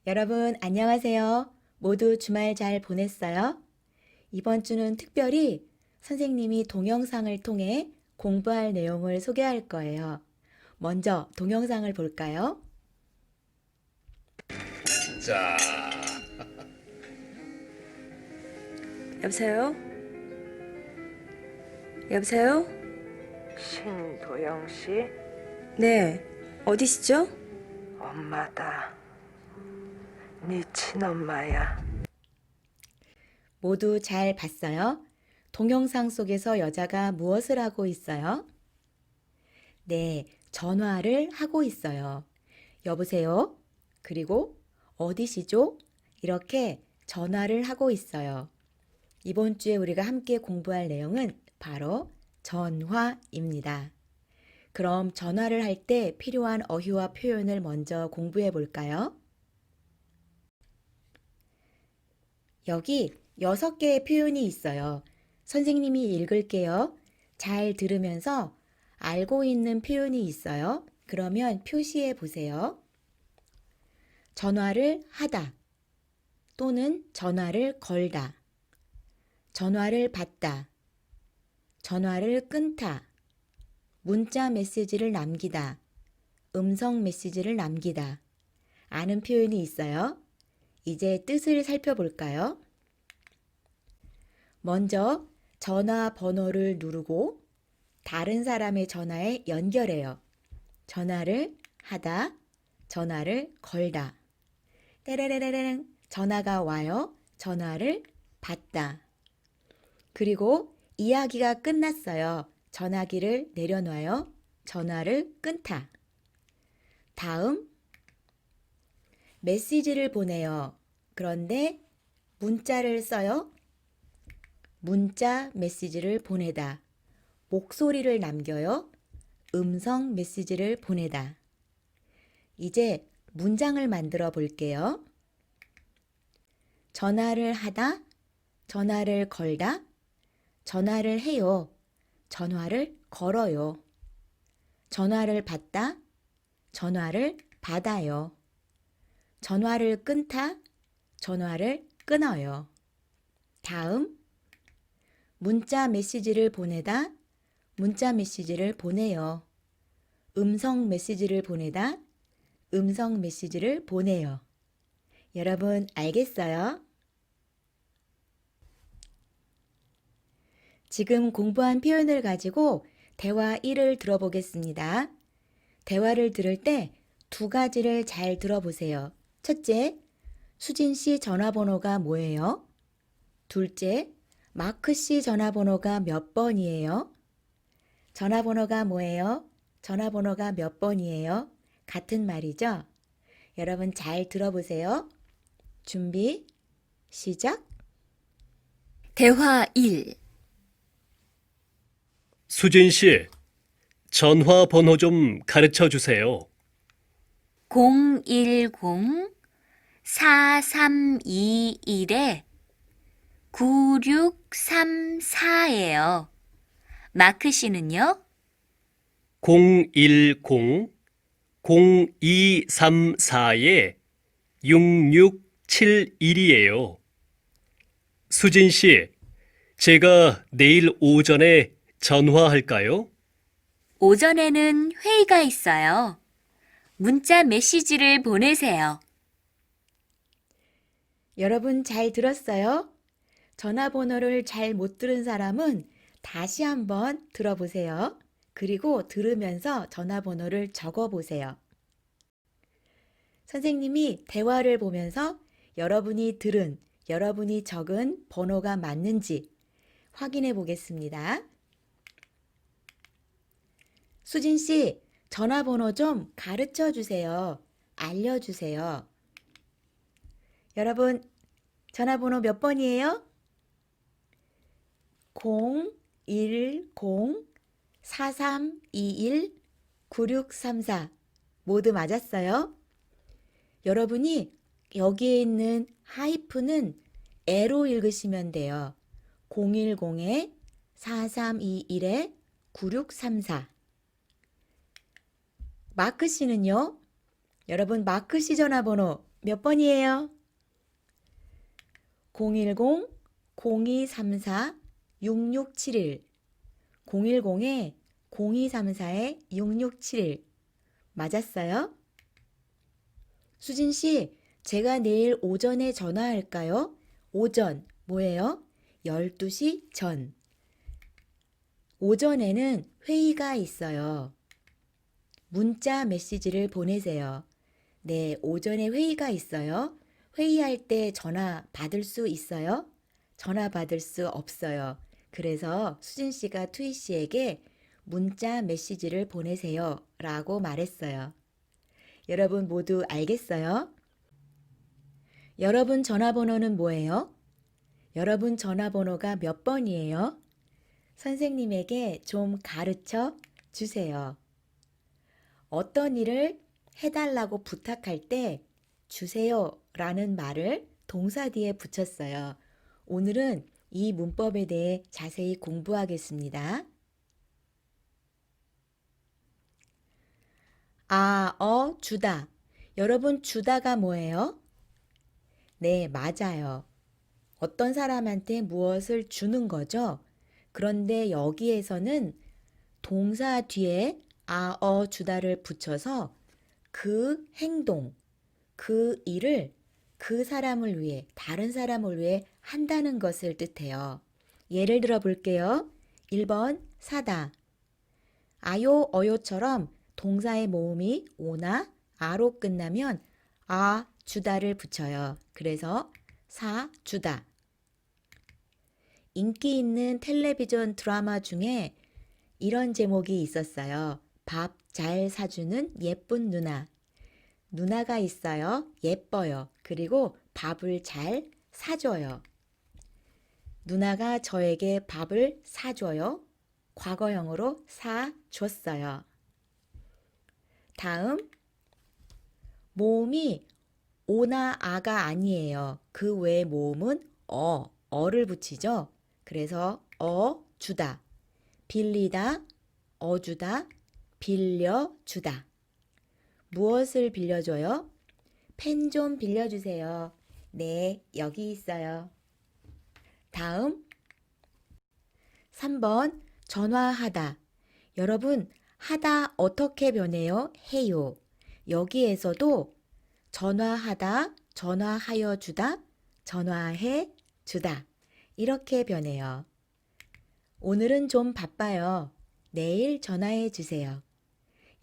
여러분, 안녕하세요. 모두 주말 잘 보냈어요? 이번 주는 특별히 선생님이 동영상을 통해 공부할 내용을 소개할 거예요. 먼저 동영상을 볼까요? 자, 여보세요? 여보세요? 신도영 씨, 네, 어디시죠? 엄마다. 네 친엄마야. 모두 잘 봤어요? 동영상 속에서 여자가 무엇을 하고 있어요? 네, 전화를 하고 있어요. 여보세요? 그리고 어디시죠? 이렇게 전화를 하고 있어요. 이번 주에 우리가 함께 공부할 내용은 바로 전화입니다. 그럼 전화를 할 때 필요한 어휘와 표현을 먼저 공부해 볼까요? 여기 6개의 표현이 있어요. 선생님이 읽을게요. 잘 들으면서 알고 있는 표현이 있어요. 그러면 표시해 보세요. 전화를 하다 또는 전화를 걸다, 전화를 받다, 전화를 끊다, 문자 메시지를 남기다, 음성 메시지를 남기다. 아는 표현이 있어요. 이제 뜻을 살펴볼까요? 먼저 전화 번호를 누르고 다른 사람의 전화에 연결해요. 전화를 하다, 전화를 걸다. 떼레레레레 전화가 와요. 전화를 받다. 그리고 이야기가 끝났어요. 전화기를 내려놔요. 전화를 끊다. 다음 메시지를 보내요. 그런데 문자를 써요. 문자 메시지를 보내다. 목소리를 남겨요. 음성 메시지를 보내다. 이제 문장을 만들어 볼게요. 전화를 하다, 전화를 걸다, 전화를 해요. 전화를 걸어요. 전화를 받다, 전화를 받아요. 전화를 끊다, 전화를 끊어요. 다음, 문자 메시지를 보내다, 문자 메시지를 보내요. 음성 메시지를 보내다, 음성 메시지를 보내요. 여러분 알겠어요? 지금 공부한 표현을 가지고 대화 1을 들어보겠습니다. 대화를 들을 때 두 가지를 잘 들어보세요. 첫째, 수진 씨 전화번호가 뭐예요? 둘째, 마크 씨 전화번호가 몇 번이에요? 전화번호가 뭐예요? 전화번호가 몇 번이에요? 같은 말이죠? 여러분 잘 들어보세요. 준비, 시작! 대화 1. 수진 씨, 전화 번호 좀 가르쳐 주세요. 010-4321-9634예요. 마크 씨는요? 010-0234-6671이에요. 수진 씨, 제가 내일 오전에 전화할까요? 오전에는 회의가 있어요. 문자 메시지를 보내세요. 여러분 잘 들었어요? 전화번호를 잘 못 들은 사람은 다시 한번 들어보세요. 그리고 들으면서 전화번호를 적어보세요. 선생님이 대화를 보면서 여러분이 들은, 여러분이 적은 번호가 맞는지 확인해 보겠습니다. 수진 씨, 전화번호 좀 가르쳐 주세요. 알려주세요. 여러분, 전화번호 몇 번이에요? 010-4321-9634 모두 맞았어요? 여러분이 여기에 있는 하이픈은 애로 읽으시면 돼요. 010-4321-9634 마크 씨는요? 여러분 마크 씨 전화번호 몇 번이에요? 010-0234-6671 010-0234-6671 맞았어요? 수진 씨, 제가 내일 오전에 전화할까요? 오전 뭐예요? 12시 전. 오전에는 회의가 있어요. 문자 메시지를 보내세요. 네, 오전에 회의가 있어요. 회의할 때 전화 받을 수 있어요? 전화 받을 수 없어요. 그래서 수진 씨가 투이 씨에게 문자 메시지를 보내세요 라고 말했어요. 여러분 모두 알겠어요? 여러분 전화번호는 뭐예요? 여러분 전화번호가 몇 번이에요? 선생님에게 좀 가르쳐 주세요. 어떤 일을 해달라고 부탁할 때 주세요 라는 말을 동사 뒤에 붙였어요. 오늘은 이 문법에 대해 자세히 공부하겠습니다. 주다. 여러분 주다가 뭐예요? 네, 맞아요. 어떤 사람한테 무엇을 주는 거죠? 그런데 여기에서는 동사 뒤에 주다를 붙여서 그 행동, 그 일을 그 사람을 위해, 다른 사람을 위해 한다는 것을 뜻해요. 예를 들어 볼게요. 1번 사다. 아요, 어요처럼 동사의 모음이 오나 아로 끝나면 주다를 붙여요. 그래서 주다. 인기 있는 텔레비전 드라마 중에 이런 제목이 있었어요. 밥 잘 사주는 예쁜 누나. 누나가 있어요. 예뻐요. 그리고 밥을 잘 사줘요. 누나가 저에게 밥을 사줘요. 과거형으로 사줬어요. 다음, 모음이 오나 아가 아니에요. 그 외에 모음은 어를 붙이죠. 그래서 주다, 빌리다, 어주다, 빌려주다. 무엇을 빌려줘요? 펜 좀 빌려주세요. 네, 여기 있어요. 다음 3번 전화하다. 여러분 하다 어떻게 변해요? 해요. 여기에서도 전화하다, 전화하여 주다, 전화해 주다. 이렇게 변해요. 오늘은 좀 바빠요. 내일 전화해 주세요.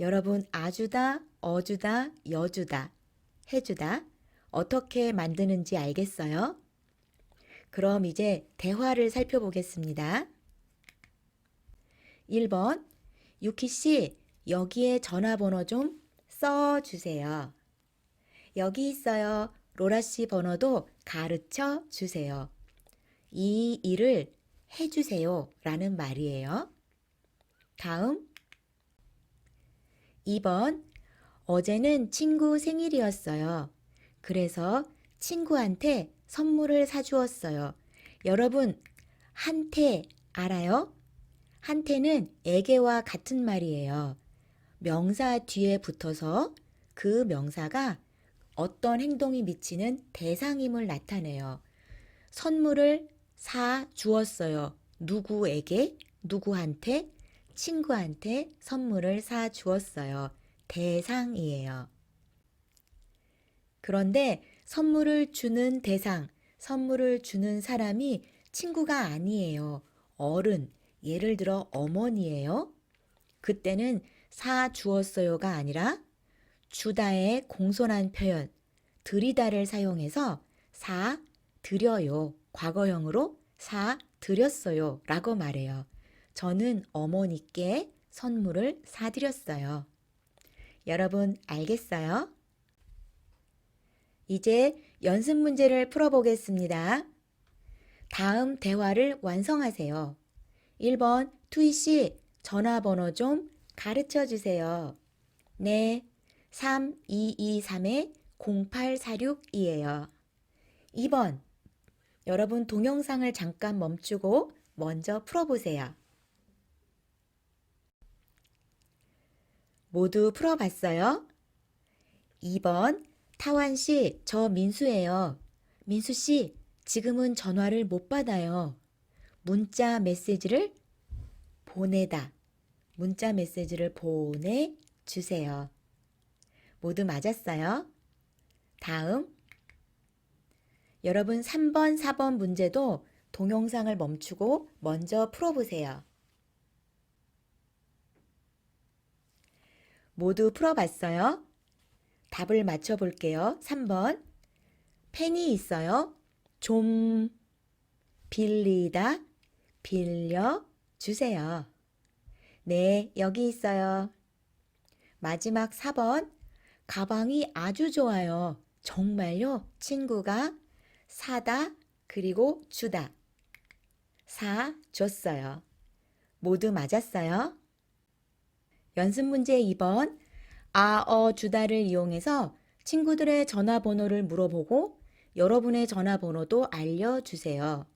여러분 아주다, 어주다, 여주다, 해주다 어떻게 만드는지 알겠어요? 그럼 이제 대화를 살펴보겠습니다. 1번 유키 씨, 여기에 전화번호 좀 써주세요. 여기 있어요. 로라 씨 번호도 가르쳐 주세요. 이 일을 해주세요 라는 말이에요. 다음 2번 어제는 친구 생일이었어요. 그래서 친구한테 선물을 사주었어요. 여러분 한테 알아요? 한테는 에게와 같은 말이에요. 명사 뒤에 붙어서 그 명사가 어떤 행동이 미치는 대상임을 나타내요. 선물을 사주었어요. 누구에게? 누구한테? 친구한테 선물을 사주었어요. 대상이에요. 그런데 선물을 주는 대상, 선물을 주는 사람이 친구가 아니에요. 어른, 예를 들어 어머니예요. 그때는 사주었어요가 아니라 주다의 공손한 표현, 드리다를 사용해서 사드려요. 과거형으로 사드렸어요 라고 말해요. 저는 어머니께 선물을 사드렸어요. 여러분 알겠어요? 이제 연습 문제를 풀어보겠습니다. 다음 대화를 완성하세요. 1번 투이 씨, 전화번호 좀 가르쳐 주세요. 네, 3223-0846이에요. 2번, 여러분 동영상을 잠깐 멈추고 먼저 풀어보세요. 모두 풀어봤어요? 2번 타완 씨, 저 민수예요. 민수 씨, 지금은 전화를 못 받아요. 문자 메시지를 보내다. 문자 메시지를 보내주세요. 모두 맞았어요? 다음. 여러분 3번, 4번 문제도 동영상을 멈추고 먼저 풀어보세요. 모두 풀어봤어요? 답을 맞춰볼게요. 3번. 펜이 있어요. 좀 빌리다, 빌려주세요. 네, 여기 있어요. 마지막 4번. 가방이 아주 좋아요. 정말요? 친구가 사다, 그리고 주다. 사, 줬어요. 모두 맞았어요? 연습 문제 2번. 주다를 이용해서 친구들의 전화번호를 물어보고 여러분의 전화번호도 알려주세요.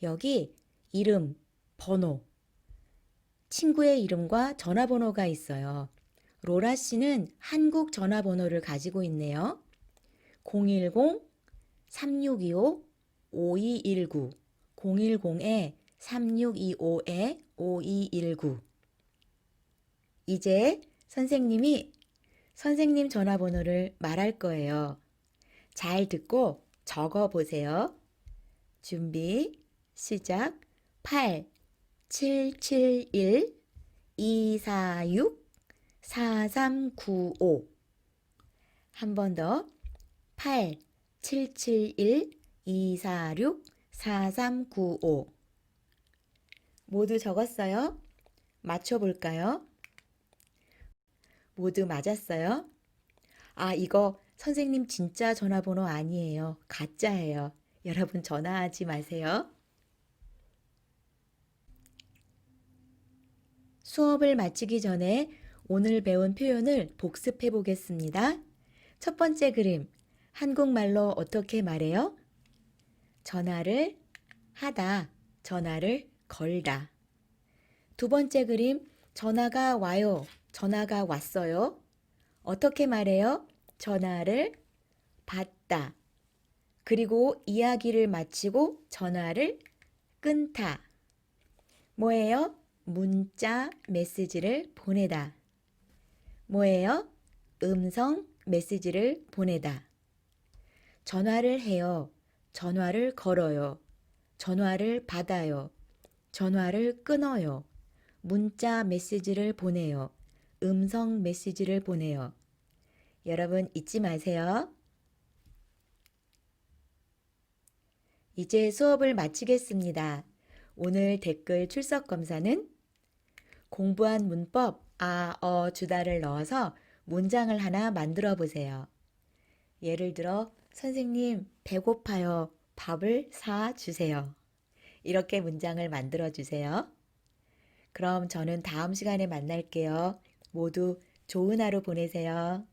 여기 이름, 번호, 친구의 이름과 전화번호가 있어요. 로라 씨는 한국 전화번호를 가지고 있네요. 010-3625-5219 010-3625-5219 이제 선생님이 선생님 전화번호를 말할 거예요. 잘 듣고 적어 보세요. 준비, 시작. 8771-246-4395 한 번 더. 8771-246-4395 모두 적었어요? 맞춰볼까요? 모두 맞았어요? 이거 선생님 진짜 전화번호 아니에요. 가짜예요. 여러분 전화하지 마세요. 수업을 마치기 전에 오늘 배운 표현을 복습해 보겠습니다. 첫 번째 그림, 한국말로 어떻게 말해요? 전화를 하다, 전화를 걸다. 두 번째 그림, 전화가 와요, 전화가 왔어요. 어떻게 말해요? 전화를 받다. 그리고 이야기를 마치고 전화를 끊다. 뭐예요? 문자 메시지를 보내다. 뭐예요? 음성 메시지를 보내다. 전화를 해요. 전화를 걸어요. 전화를 받아요. 전화를 끊어요. 문자 메시지를 보내요. 음성 메시지를 보내요. 여러분 잊지 마세요. 이제 수업을 마치겠습니다. 오늘 댓글 출석 검사는 공부한 문법 주다를 넣어서 문장을 하나 만들어 보세요. 예를 들어 선생님 배고파요. 밥을 사주세요. 이렇게 문장을 만들어 주세요. 그럼 저는 다음 시간에 만날게요. 모두 좋은 하루 보내세요.